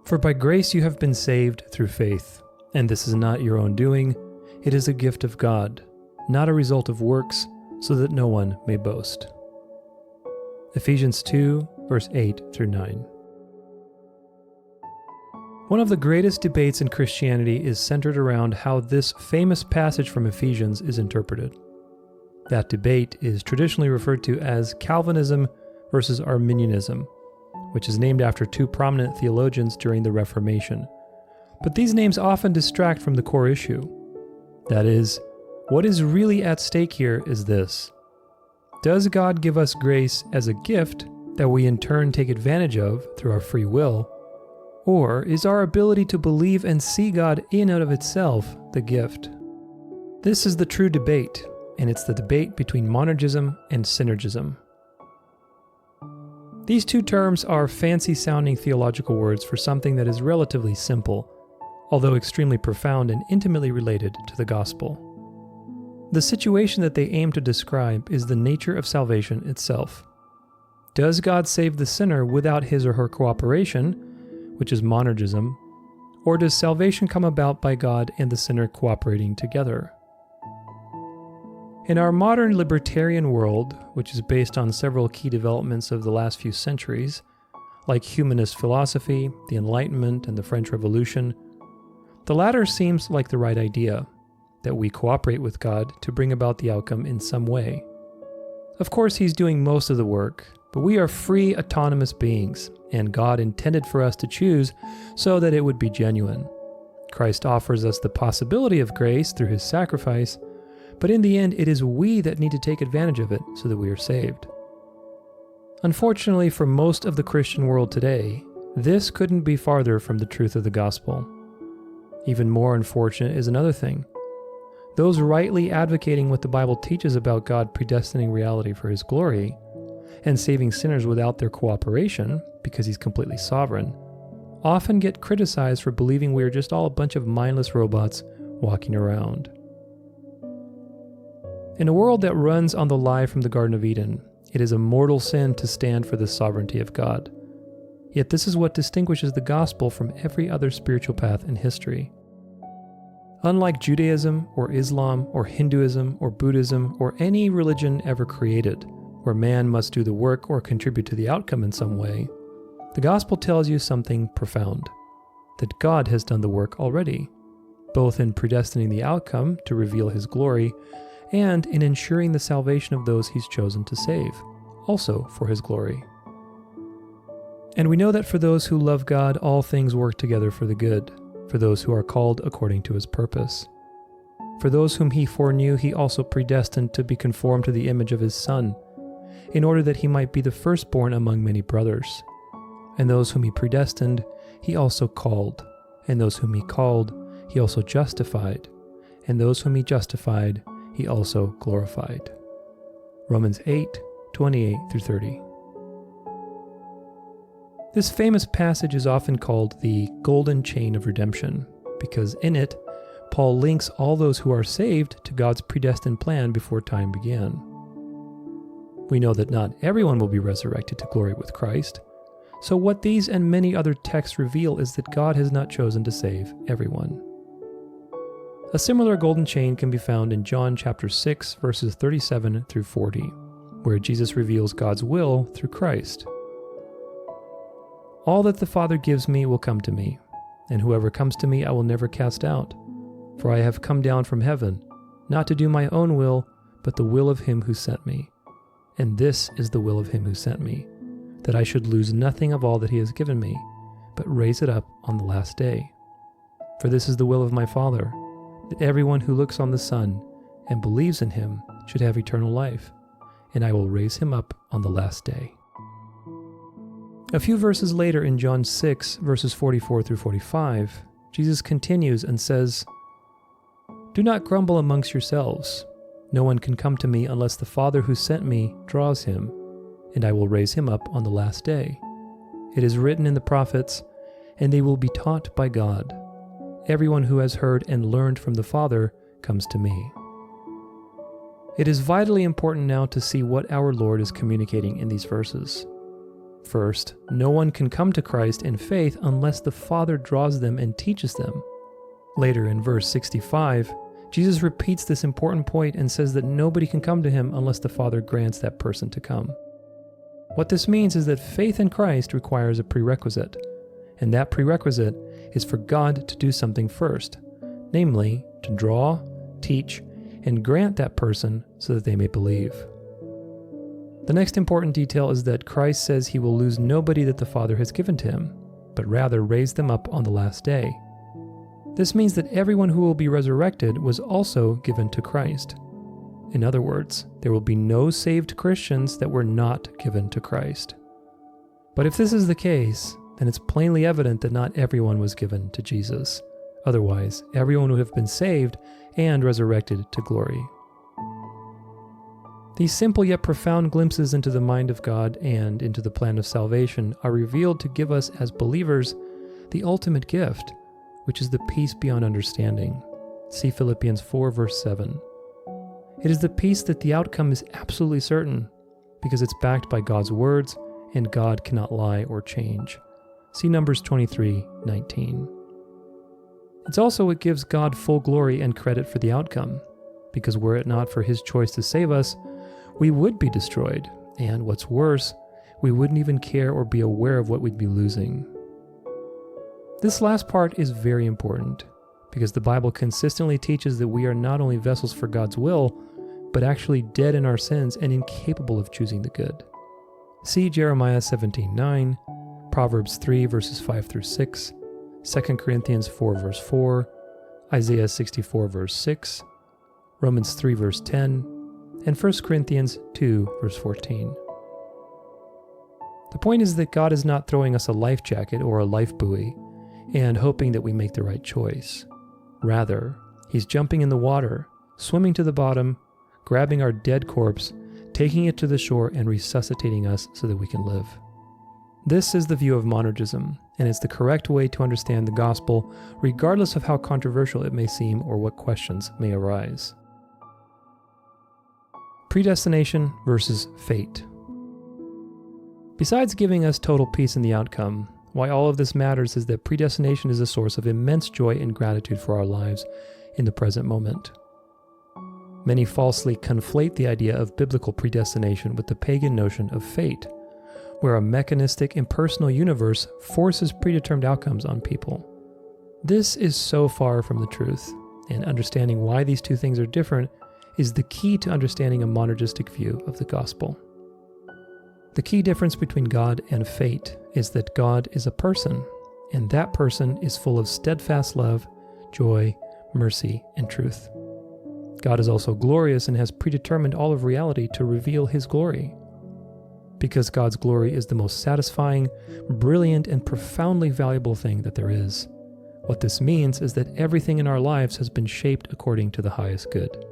For by grace you have been saved through faith, and this is not your own doing, it is a gift of God, not a result of works, so that no one may boast. Ephesians 2, verse 8 through 9. One of the greatest debates in Christianity is centered around how this famous passage from Ephesians is interpreted. That debate is traditionally referred to as Calvinism versus Arminianism, which is named after two prominent theologians during the Reformation. But these names often distract from the core issue. That is, what is really at stake here is this: does God give us grace as a gift that we in turn take advantage of through our free will? Or is our ability to believe and see God in and of itself the gift? This is the true debate, and it's the debate between monergism and synergism. These two terms are fancy-sounding theological words for something that is relatively simple, although extremely profound and intimately related to the gospel. The situation that they aim to describe is the nature of salvation itself. Does God save the sinner without his or her cooperation, which is monergism, or does salvation come about by God and the sinner cooperating together? In our modern libertarian world, which is based on several key developments of the last few centuries, like humanist philosophy, the Enlightenment, and the French Revolution, the latter seems like the right idea, that we cooperate with God to bring about the outcome in some way. Of course, He's doing most of the work, but we are free, autonomous beings, and God intended for us to choose so that it would be genuine. Christ offers us the possibility of grace through His sacrifice, but in the end, it is we that need to take advantage of it so that we are saved. Unfortunately, for most of the Christian world today, this couldn't be farther from the truth of the gospel. Even more unfortunate is another thing. Those rightly advocating what the Bible teaches about God predestining reality for His glory and saving sinners without their cooperation, because He's completely sovereign, often get criticized for believing we are just all a bunch of mindless robots walking around. In a world that runs on the lie from the Garden of Eden, it is a mortal sin to stand for the sovereignty of God. Yet this is what distinguishes the gospel from every other spiritual path in history. Unlike Judaism or Islam or Hinduism or Buddhism or any religion ever created, where man must do the work or contribute to the outcome in some way, the gospel tells you something profound: that God has done the work already, both in predestining the outcome to reveal His glory and in ensuring the salvation of those He's chosen to save, also for His glory. And we know that for those who love God, all things work together for the good, for those who are called according to His purpose. For those whom He foreknew, He also predestined to be conformed to the image of His Son, in order that He might be the firstborn among many brothers. And those whom He predestined, He also called. And those whom He called, He also justified. And those whom He justified, He also glorified. Romans 8:28-30. This famous passage is often called the golden chain of redemption, because in it, Paul links all those who are saved to God's predestined plan before time began. We know that not everyone will be resurrected to glory with Christ, so what these and many other texts reveal is that God has not chosen to save everyone. A similar golden chain can be found in John chapter 6, verses 37-40, where Jesus reveals God's will through Christ. All that the Father gives me will come to me, and whoever comes to me I will never cast out. For I have come down from heaven, not to do my own will, but the will of Him who sent me. And this is the will of Him who sent me, that I should lose nothing of all that He has given me, but raise it up on the last day. For this is the will of my Father, that everyone who looks on the Son and believes in Him should have eternal life, and I will raise him up on the last day. A few verses later in John 6, verses 44-45, Jesus continues and says, "Do not grumble amongst yourselves. No one can come to me unless the Father who sent me draws him, and I will raise him up on the last day. It is written in the prophets, and they will be taught by God. Everyone who has heard and learned from the Father comes to me." It is vitally important now to see what our Lord is communicating in these verses. First, no one can come to Christ in faith unless the Father draws them and teaches them. Later in verse 65, Jesus repeats this important point and says that nobody can come to him unless the Father grants that person to come. What this means is that faith in Christ requires a prerequisite, and that prerequisite is for God to do something first, namely, to draw, teach, and grant that person so that they may believe. The next important detail is that Christ says he will lose nobody that the Father has given to him, but rather raise them up on the last day. This means that everyone who will be resurrected was also given to Christ. In other words, there will be no saved Christians that were not given to Christ. But if this is the case, then it's plainly evident that not everyone was given to Jesus. Otherwise, everyone would have been saved and resurrected to glory. These simple yet profound glimpses into the mind of God and into the plan of salvation are revealed to give us as believers the ultimate gift, which is the peace beyond understanding. See Philippians 4 verse 7. It is the peace that the outcome is absolutely certain, because it's backed by God's words, and God cannot lie or change. See Numbers 23:19. It's also what gives God full glory and credit for the outcome, because were it not for his choice to save us, we would be destroyed, and what's worse, we wouldn't even care or be aware of what we'd be losing. This last part is very important, because the Bible consistently teaches that we are not only vessels for God's will, but actually dead in our sins and incapable of choosing the good. See Jeremiah 17:9, Proverbs 3 verses 5 through 6, 2 Corinthians 4 verse 4, Isaiah 64 verse 6, Romans 3 verse 10, and 1 Corinthians 2 verse 14. The point is that God is not throwing us a life jacket or a life buoy and hoping that we make the right choice. Rather, he's jumping in the water, swimming to the bottom, grabbing our dead corpse, taking it to the shore and resuscitating us so that we can live. This is the view of monergism, and it's the correct way to understand the gospel, regardless of how controversial it may seem or what questions may arise. Predestination versus fate. Besides giving us total peace in the outcome, why all of this matters is that predestination is a source of immense joy and gratitude for our lives in the present moment. Many falsely conflate the idea of biblical predestination with the pagan notion of fate, where a mechanistic, impersonal universe forces predetermined outcomes on people. This is so far from the truth, and understanding why these two things are different is the key to understanding a monergistic view of the gospel. The key difference between God and fate is that God is a person, and that person is full of steadfast love, joy, mercy, and truth. God is also glorious and has predetermined all of reality to reveal his glory. Because God's glory is the most satisfying, brilliant, and profoundly valuable thing that there is. What this means is that everything in our lives has been shaped according to the highest good.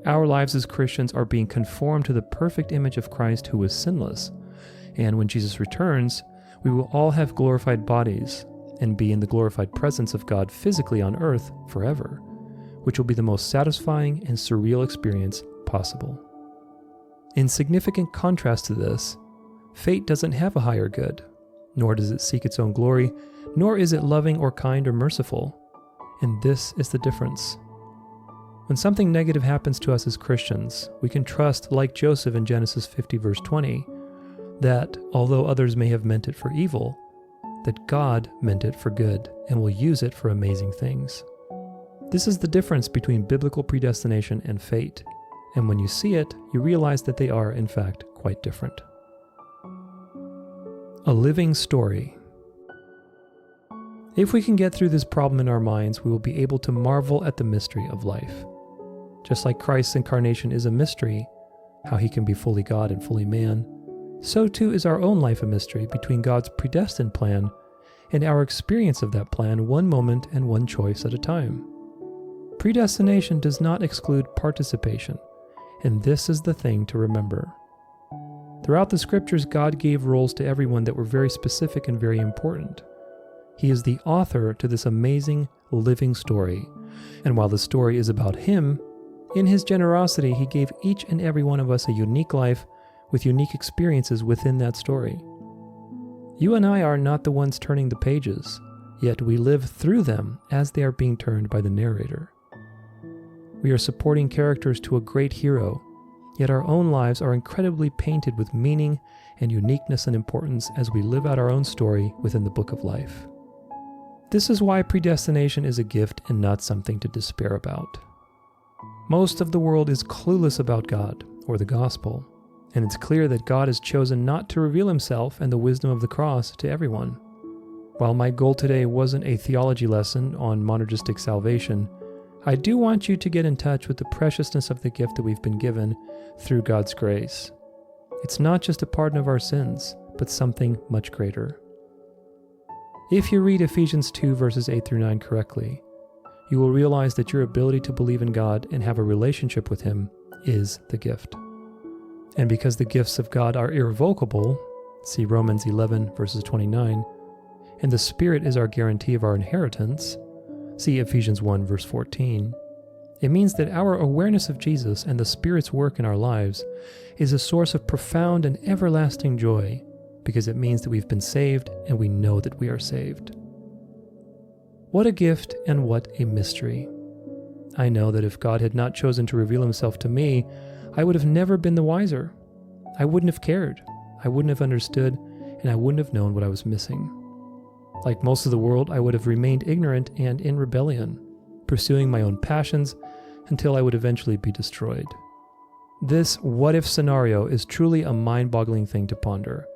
Our lives as Christians are being conformed to the perfect image of Christ who was sinless, and when Jesus returns, we will all have glorified bodies and be in the glorified presence of God physically on earth forever, which will be the most satisfying and surreal experience possible. In significant contrast to this, fate doesn't have a higher good, nor does it seek its own glory, nor is it loving or kind or merciful. And this is the difference. When something negative happens to us as Christians, we can trust, like Joseph in Genesis 50 verse 20, that although others may have meant it for evil, that God meant it for good and will use it for amazing things. This is the difference between biblical predestination and fate, and when you see it, you realize that they are, in fact, quite different. A living story. If we can get through this problem in our minds, we will be able to marvel at the mystery of life. Just like Christ's incarnation is a mystery, how he can be fully God and fully man, so too is our own life a mystery between God's predestined plan and our experience of that plan one moment and one choice at a time. Predestination does not exclude participation, and this is the thing to remember. Throughout the scriptures, God gave roles to everyone that were very specific and very important. He is the author to this amazing, living story, and while the story is about him, in his generosity, he gave each and every one of us a unique life with unique experiences within that story. You and I are not the ones turning the pages, yet we live through them as they are being turned by the narrator. We are supporting characters to a great hero, yet our own lives are incredibly painted with meaning and uniqueness and importance as we live out our own story within the book of life. This is why predestination is a gift and not something to despair about. Most of the world is clueless about God or the gospel, and it's clear that God has chosen not to reveal himself and the wisdom of the cross to everyone. While my goal today wasn't a theology lesson on monergistic salvation, I do want you to get in touch with the preciousness of the gift that we've been given through God's grace. It's not just a pardon of our sins, but something much greater. If you read Ephesians 2 verses 8 through 9 correctly, you will realize that your ability to believe in God and have a relationship with him is the gift. And because the gifts of God are irrevocable, see Romans 11 verses 29, and the Spirit is our guarantee of our inheritance, see Ephesians 1 verse 14, it means that our awareness of Jesus and the Spirit's work in our lives is a source of profound and everlasting joy, because it means that we've been saved and we know that we are saved. What a gift and what a mystery. I know that if God had not chosen to reveal himself to me, I would have never been the wiser. I wouldn't have cared. I wouldn't have understood, and I wouldn't have known what I was missing. Like most of the world, I would have remained ignorant and in rebellion, pursuing my own passions until I would eventually be destroyed. This what-if scenario is truly a mind-boggling thing to ponder,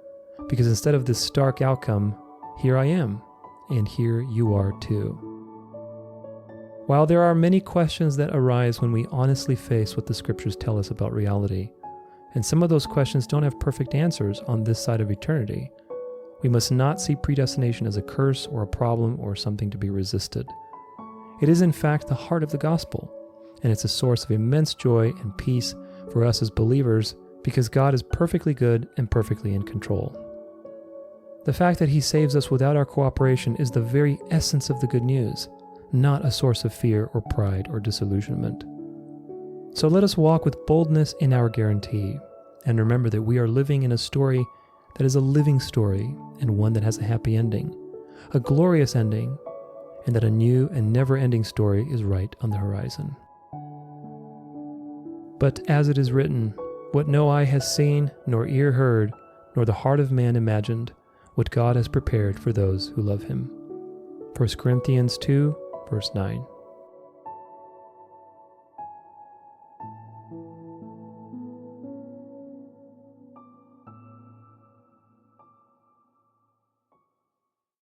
because instead of this stark outcome, here I am, and here you are too. While there are many questions that arise when we honestly face what the scriptures tell us about reality, and some of those questions don't have perfect answers on this side of eternity, we must not see predestination as a curse or a problem or something to be resisted. It is in fact the heart of the gospel, and it's a source of immense joy and peace for us as believers because God is perfectly good and perfectly in control. The fact that he saves us without our cooperation is the very essence of the good news, not a source of fear or pride or disillusionment. So let us walk with boldness in our guarantee, and remember that we are living in a story that is a living story and one that has a happy ending, a glorious ending, and that a new and never-ending story is right on the horizon. But as it is written, what no eye has seen, nor ear heard, nor the heart of man imagined, what God has prepared for those who love him. 1 Corinthians 2, verse 9.